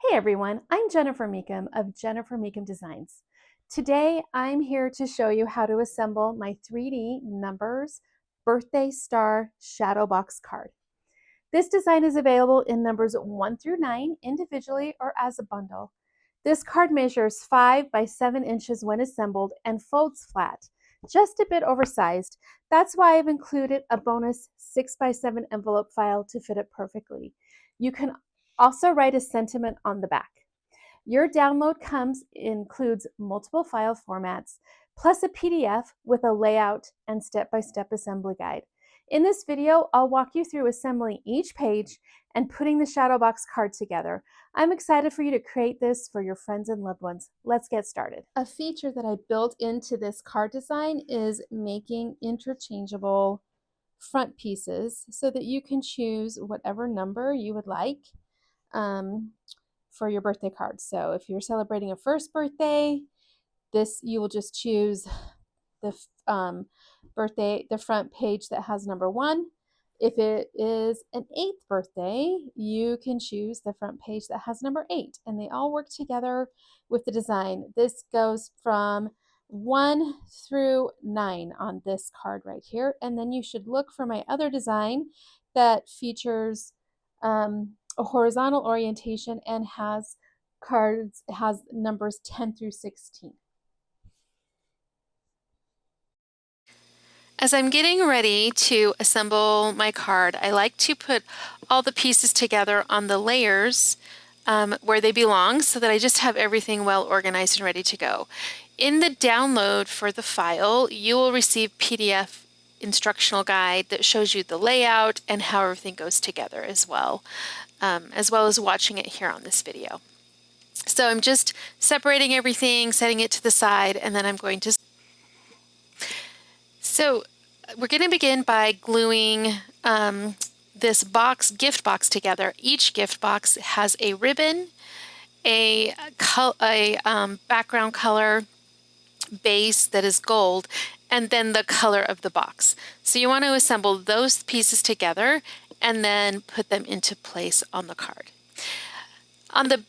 Hey everyone, I'm Jennifer Meekum of Jennifer Meekum Designs. Today I'm here to show you how to assemble my 3D numbers birthday star shadow box card. This design is available in numbers 1 through 9 individually or as a bundle. This card measures 5 by 7 inches when assembled and folds flat, just a bit oversized. That's why I've included a bonus 6 by 7 envelope file to fit it perfectly. You can also write a sentiment on the back. Your download includes multiple file formats, plus a PDF with a layout and step-by-step assembly guide. In this video, I'll walk you through assembling each page and putting the shadow box card together. I'm excited for you to create this for your friends and loved ones. Let's get started. A feature that I built into this card design is making interchangeable front pieces so that you can choose whatever number you would like for your birthday card. So if you're celebrating a first birthday, you will just choose the front page that has number 1. If it is an 8th birthday, you can choose the front page that has number 8, and they all work together with the design. This goes from 1 through 9 on this card right here, and then you should look for my other design that features a horizontal orientation and has numbers 10 through 16. As I'm getting ready to assemble my card, I like to put all the pieces together on the layers where they belong so that I just have everything well organized and ready to go. In the download for the file, you will receive PDF instructional guide that shows you the layout and how everything goes together as well as watching it here on this video. So I'm just separating everything, setting it to the side, and then I'm going to... So we're going to begin by gluing this gift box together. Each gift box has a ribbon, a background color base that is gold, and then the color of the box. So you want to assemble those pieces together and then put them into place on the card. On the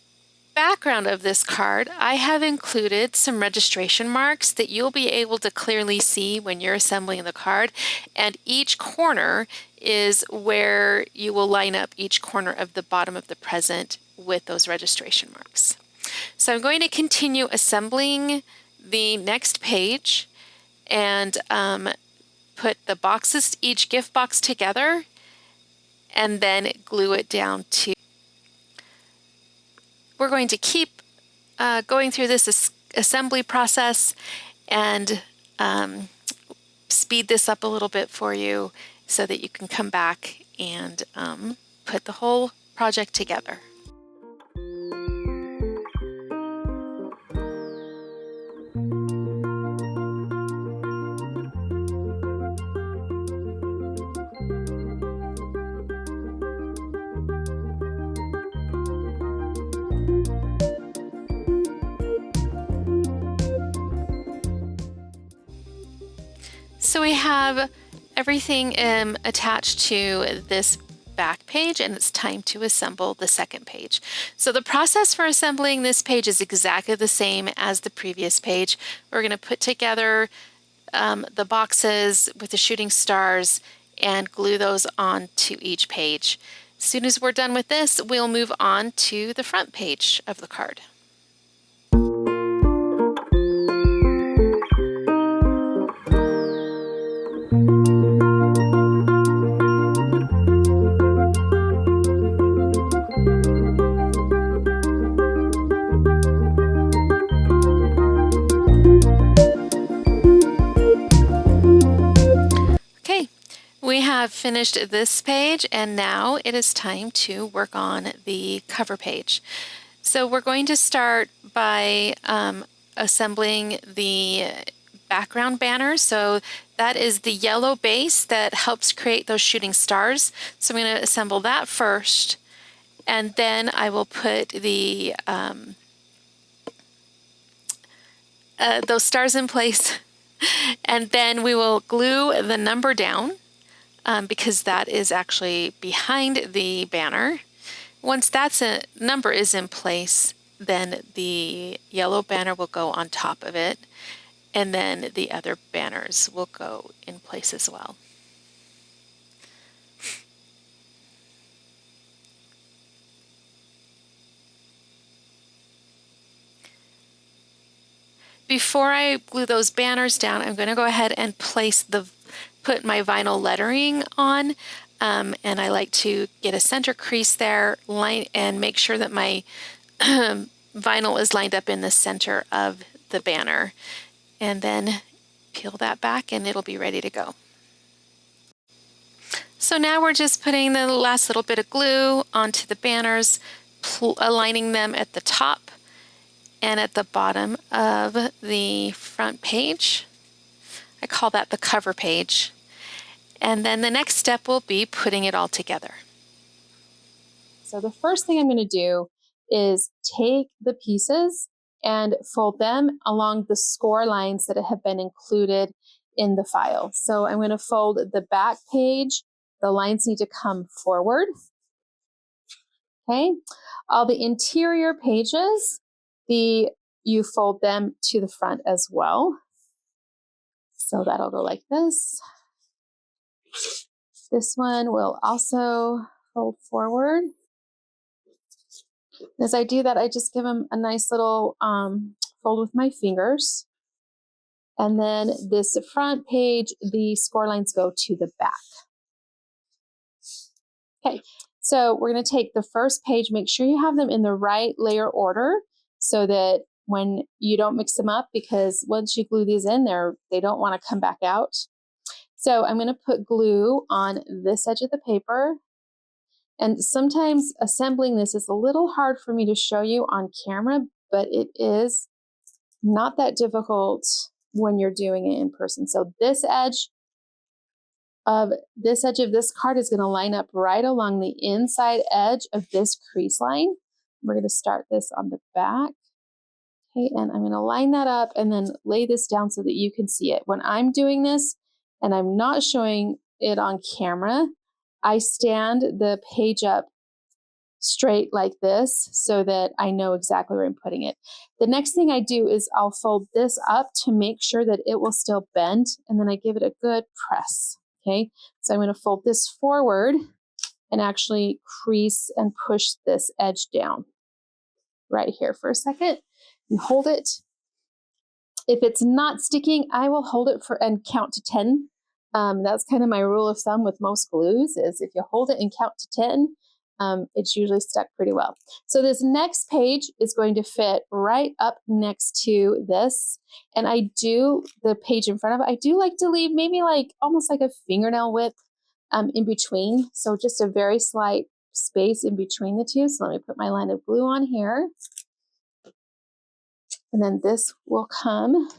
background of this card, I have included some registration marks that you'll be able to clearly see when you're assembling the card, and each corner is where you will line up each corner of the bottom of the present with those registration marks. So I'm going to continue assembling the next page and put the boxes, each gift box together, and then glue it down to... We're going to keep going through this assembly process and speed this up a little bit for you so that you can come back and put the whole project together. So we have everything attached to this back page, and it's time to assemble the second page. So the process for assembling this page is exactly the same as the previous page. We're going to put together the boxes with the shooting stars and glue those onto each page. As soon as we're done with this, we'll move on to the front page of the card. We have finished this page, and now it is time to work on the cover page. So we're going to start by assembling the background banner. So that is the yellow base that helps create those shooting stars. So I'm going to assemble that first, and then I will put the those stars in place, and then we will glue the number down. Because that is actually behind the banner. Once that's a number is in place, then the yellow banner will go on top of it, and then the other banners will go in place as well. Before I glue those banners down, I'm going to go ahead and put my vinyl lettering on. And I like to get a center crease there, and make sure that my vinyl is lined up in the center of the banner. And then peel that back and it'll be ready to go. So now we're just putting the last little bit of glue onto the banners, aligning them at the top and at the bottom of the front page. I call that the cover page. And then the next step will be putting it all together. So the first thing I'm going to do is take the pieces and fold them along the score lines that have been included in the file. So I'm going to fold the back page. The lines need to come forward. Okay. All the interior pages, you fold them to the front as well. So that'll go like this. This one will also fold forward. As I do that, I just give them a nice little fold with my fingers. And then this front page, the score lines go to the back. Okay, so we're going to take the first page, make sure you have them in the right layer order so that when you don't mix them up, because once you glue these in there, they don't want to come back out. So I'm going to put glue on this edge of the paper. And sometimes assembling this is a little hard for me to show you on camera, but it is not that difficult when you're doing it in person. So this edge of this card is going to line up right along the inside edge of this crease line. We're going to start this on the back. Okay, and I'm going to line that up and then lay this down so that you can see it. When I'm doing this and I'm not showing it on camera, I stand the page up straight like this so that I know exactly where I'm putting it. The next thing I do is I'll fold this up to make sure that it will still bend, and then I give it a good press. Okay, so I'm going to fold this forward and actually crease and push this edge down right here for a second and hold it. If it's not sticking, I will hold it and count to 10. That's kind of my rule of thumb with most glues is if you hold it and count to 10, it's usually stuck pretty well. So this next page is going to fit right up next to this. And the page in front of it, I do like to leave maybe like almost like a fingernail width in between. So just a very slight space in between the two. So let me put my line of glue on here. And then this will come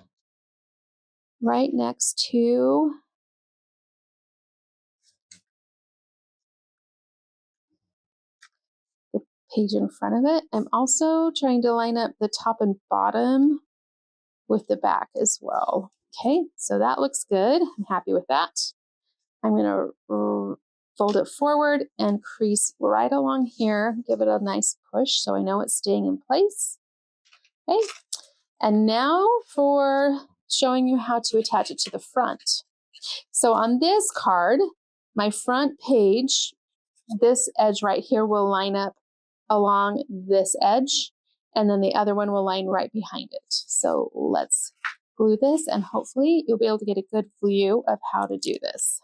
right next to the page in front of it. I'm also trying to line up the top and bottom with the back as well. Okay, so that looks good. I'm happy with that. I'm going to fold it forward and crease right along here. Give it a nice push so I know it's staying in place. Okay, and now for showing you how to attach it to the front. So on this card, my front page, this edge right here will line up along this edge, and then the other one will line right behind it. So let's glue this, and hopefully you'll be able to get a good view of how to do this.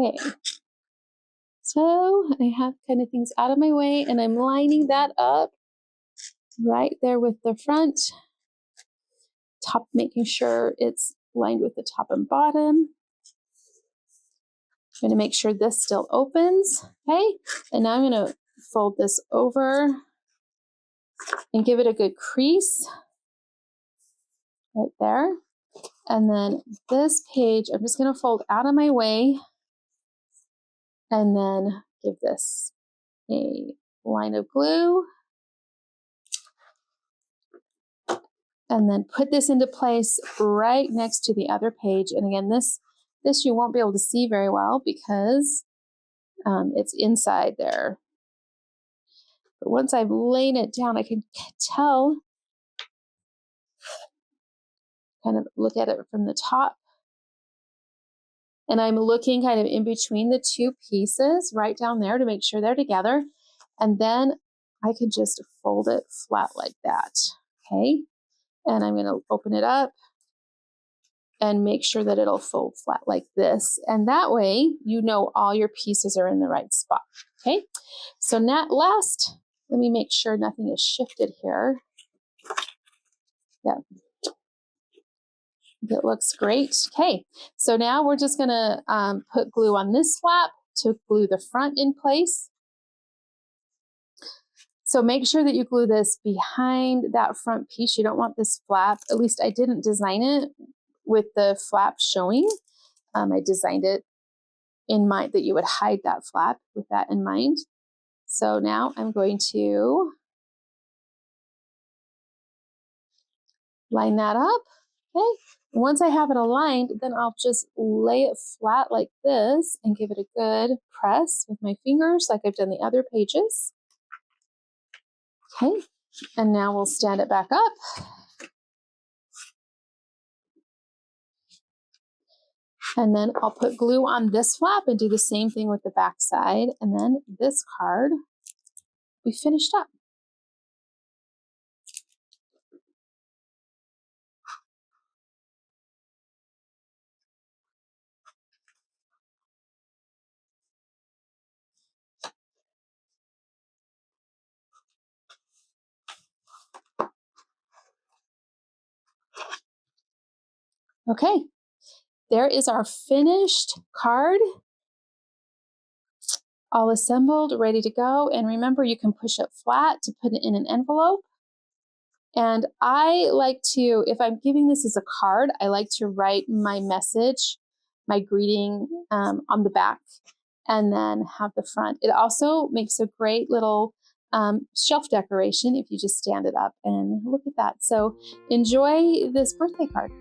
Okay, so I have kind of things out of my way, and I'm lining that up right there with the front, top, making sure it's lined with the top and bottom. I'm going to make sure this still opens. Okay, and now I'm going to fold this over and give it a good crease right there. And then this page, I'm just going to fold out of my way and then give this a line of glue. and then put this into place right next to the other page. And again, this you won't be able to see very well because it's inside there. But once I've laid it down, I can tell, kind of look at it from the top. And I'm looking kind of in between the two pieces right down there to make sure they're together. And then I can just fold it flat like that, okay? And I'm gonna open it up and make sure that it'll fold flat like this. And that way, you know all your pieces are in the right spot, okay? So now last, let me make sure nothing is shifted here. Yeah, it looks great. Okay, so now we're just gonna put glue on this flap to glue the front in place. So make sure that you glue this behind that front piece. You don't want this flap, at least I didn't design it with the flap showing. I designed it in mind that you would hide that flap with that in mind. So now I'm going to line that up, okay? Once I have it aligned, then I'll just lay it flat like this and give it a good press with my fingers like I've done the other pages. Okay, and now we'll stand it back up. And then I'll put glue on this flap and do the same thing with the back side. And then this card, we finished up. Okay, there is our finished card, all assembled, ready to go. And remember, you can push it flat to put it in an envelope. And I like to, if I'm giving this as a card, I like to write my message, my greeting on the back, and then have the front. It also makes a great little shelf decoration if you just stand it up and look at that. So enjoy this birthday card.